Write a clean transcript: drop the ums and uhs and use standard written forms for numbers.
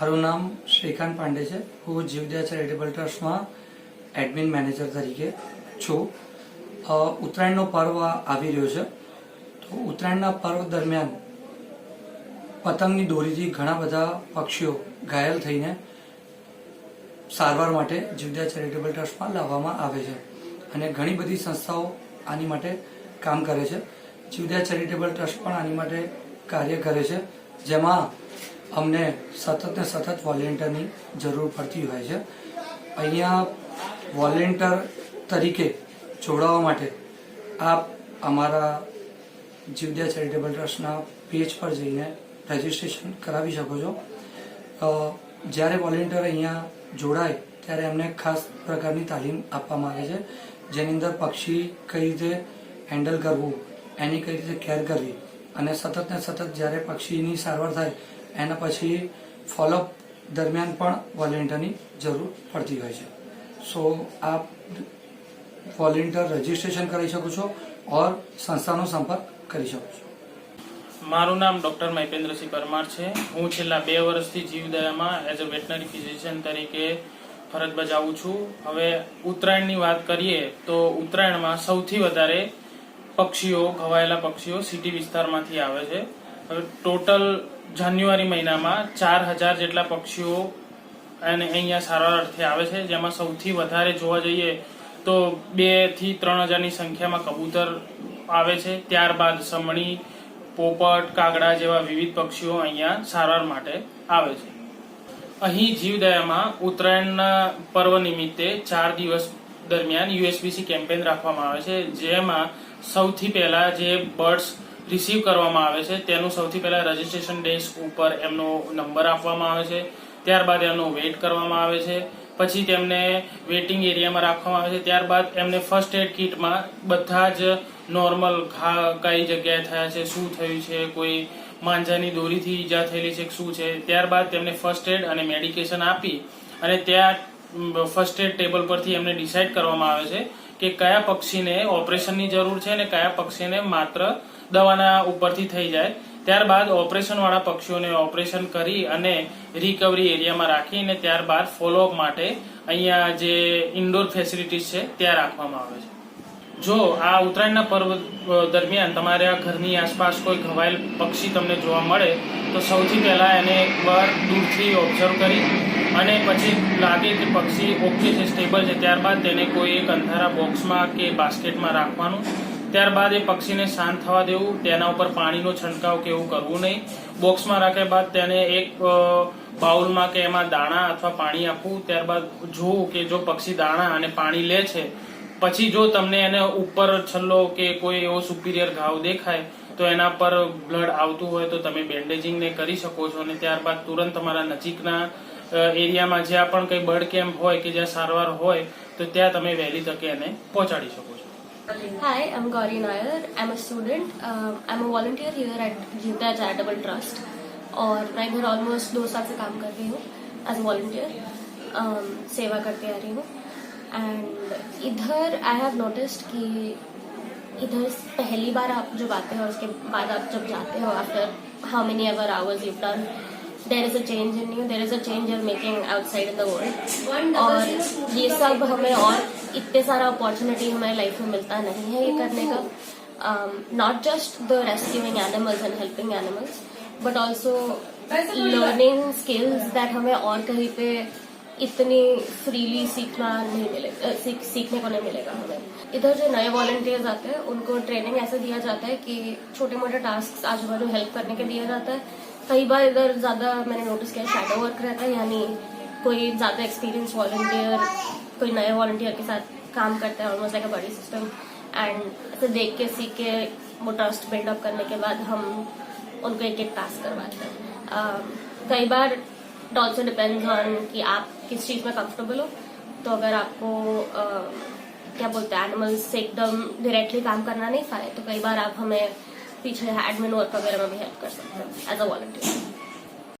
મારું નામ શ્રીકાંત પાંડે છે. હું જીવદયા ચેરિટેબલ ટ્રસ્ટમાં એડમિન મેનેજર તરીકે છું. ઉત્તરાયણનો પર્વ આવી રહ્યો છે, તો ઉત્તરાયણના પર્વ દરમિયાન પતંગની દોરીથી ઘણા બધા પક્ષીઓ ઘાયલ થઈને સારવાર માટે જીવદયા ચેરિટેબલ ટ્રસ્ટમાં લાવવામાં આવે છે અને ઘણી બધી સંસ્થાઓ આની માટે કામ કરે છે. જીવદયા ચેરિટેબલ ટ્રસ્ટ પણ આની માટે કાર્ય કરે છે, જેમાં અમને સતત ને સતત વોલેન્ટિયરની જરૂર પડતી હોય છે. અહીંયા વોલેન્ટિયર તરીકે જોડાવા માટે આપ અમારા જીવદયા ચેરિટેબલ ટ્રસ્ટના પેજ પર જઈને રજીસ્ટ્રેશન કરાવી શકો છો. જ્યારે વોલેન્ટિયર અહીંયા જોડાય ત્યારે એમને ખાસ પ્રકારની તાલીમ આપવામાં આવે છે, જેની અંદર પક્ષી કઈ રીતે હેન્ડલ કરવું, એની કઈ રીતે કેર કરવી અને સતત ને સતત જ્યારે પક્ષીની સારવાર થાય એના પછી ફોલોઅપ દરમિયાન પણ વોલેન્ટિયરની જરૂર પડતી હોય છે. સો આપ વોલેન્ટિયર રજીસ્ટ્રેશન કરી શકો છો ઓર સંસ્થાનો સંપર્ક કરી શકો છો. મારું નામ ડોક્ટર મહિપેન્દ્રસિંહ પરમાર છે. હું છેલ્લા 2 વર્ષથી જીવદયામાં એઝ અ વેટનરી ફિઝિશિયન તરીકે ફરજ બજાવું છું. હવે ઉત્તરાયણની વાત કરીએ તો ઉત્તરાયણમાં સૌથી વધારે પક્ષીઓ, ઘવાયેલા પક્ષીઓ સિટી વિસ્તારમાંથી આવે છે. હવે ટોટલ જાન્યુઆરી મહિનામાં 4000 જેટલા પક્ષીઓ અને અહીંયા સારવાર અર્થે આવે છે, જેમાં સૌથી વધારે જોવા જઈએ તો 2 થી 3000ની સંખ્યામાં કબૂતર આવે છે. ત્યારબાદ સમણી, પોપટ, કાગડા જેવા વિવિધ પક્ષીઓ અહીંયા સારવાર માટે આવે છે. અહીં જીવદયામાં ઉત્તરાયણના પર્વ નિમિત્તે 4 દિવસ દરમિયાન યુએસબીસી કેમ્પેન રાખવામાં આવે છે, જેમાં સૌથી પહેલા જે બર્ડ્સ રિસીવ કરવામાં આવે છે તેનું સૌથી પહેલા રજીસ્ટ્રેશન ડેસ્ક ઉપર એમનો નંબર આપવામાં આવે છે. ત્યારબાદ એમનો વેઇટ કરવામાં આવે છે. પછી તેમને વેઇટિંગ એરિયામાં રાખવામાં આવે છે. ત્યારબાદ એમને ફર્સ્ટ એડ કિટમાં બધા જ નોર્મલ ઘા કઈ જગ્યાએ થયા છે, શું થયું છે, કોઈ માંજાની દોરીથી ઈજા થયેલી છે, શું છે, ત્યારબાદ તેમને ફર્સ્ટ એડ અને મેડિકેશન આપી અને ત્યાં ફર્સ્ટ એડ ટેબલ પરથી એમને ડિસાઇડ કરવામાં આવે છે કે કયા પક્ષીને ઓપરેશનની જરૂર છે અને કયા પક્ષીને માત્ર દવાના ઉપરથી થઈ જાય. ત્યારબાદ ઓપરેશન વાળા પક્ષીઓને ઓપરેશન કરી અને રિકવરી એરિયામાં રાખીને ત્યારબાદ ફોલોઅપ માટે અહીંયા જે ઇન્ડોર ફેસિલિટીઝ છે ત્યાં રાખવામાં આવે છે. જો આ ઉત્તરાયણના પર્વ દરમિયાન તમારા ઘરની આસપાસ કોઈ ઘવાયેલ પક્ષી તમને જોવા મળે તો સૌથી પહેલા એને એકવાર દૂરથી ઓબ્ઝર્વ કરી અને પછી લાગે કે પક્ષી ઓકે છે, સ્ટેબલ છે, ત્યારબાદ તેને કોઈ એક અંધારા બોક્સમાં કે બાસ્કેટમાં રાખવાનું. ત્યારબાદ એ પક્ષીને શાંત થવા દેવું, તેના ઉપર પાણીનો છંટકાવ કે એવું કરવું નહીં. બોક્સમાં રાખ્યા બાદ તેને એક બાઉલમાં કે એમાં દાણા અથવા પાણી આપવું. ત્યારબાદ જોવું કે જો પક્ષી દાણા અને પાણી લે છે, પછી જો તમને એને ઉપર છલ્લો કે કોઈ એવો સુપિરિયર ઘાવ દેખાય તો એના પર બ્લડ આવતું હોય તો તમે બેન્ડેજિંગ ને કરી શકો છો અને ત્યારબાદ તુરંત તમારા નજીકના એરિયામાં જ્યાં પણ કંઈ બર્ડ કેમ્પ હોય કે જ્યાં સારવાર હોય તો ત્યાં તમે વહેલી તકે એને પહોંચાડી શકો છો. Hi, I'm Gauri Nair. I'm a student. I'm a volunteer here at Jivdaya charitable trust और मैं इधर ऑलमोस्ट 2 साल से काम कर रही हूँ एज अ वॉलंटियर. सेवा करते आ रही हूँ एंड इधर आई हैव नोटिस्ड कि इधर पहली बार आप जब आते हो उसके बाद आप जब जाते हो after how many ever hours you done there is a change in you, there is a change you're making outside in the world. और ये सब हमें और इतने सारा अपॉर्चुनिटी हमारी लाइफ में मिलता नहीं है ये करने का. Not just the rescuing animals and helping animals but also learning skills that हमें और कहीं पे इतनी फ्रीली सीखने को नहीं मिलेगा. हमें इधर जो नए वॉलंटियर्स आते हैं उनको ट्रेनिंग ऐसे दिया जाता है कि छोटे मोटे टास्क आजू बाजू हेल्प करने के दिया जाता है. कई बार इधर ज्यादा मैंने नोटिस किया शैडो वर्क रहता है, यानी कोई ज्यादा एक्सपीरियंस वॉलंटियर कोई नए वॉलंटियर के साथ काम करता है ऑलमोस्ट लाइक अ बड़ी सिस्टम एंड ऐसे देख के सीख के वो ट्रस्ट बिल्डअप करने के बाद हम उनको एक एक टास्क करवाते हैं. कई बार इट ऑल्सो डिपेंड्स ऑन कि आप किस चीज में कंफर्टेबल हो. तो अगर आपको क्या बोलते हैं एनिमल्स से एकदम डायरेक्टली काम करना नहीं पाए तो कई बार आप हमें पीछे एडमिन वर्क वगैरह में भी हेल्प कर सकते हैं एज अ वॉलंटियर.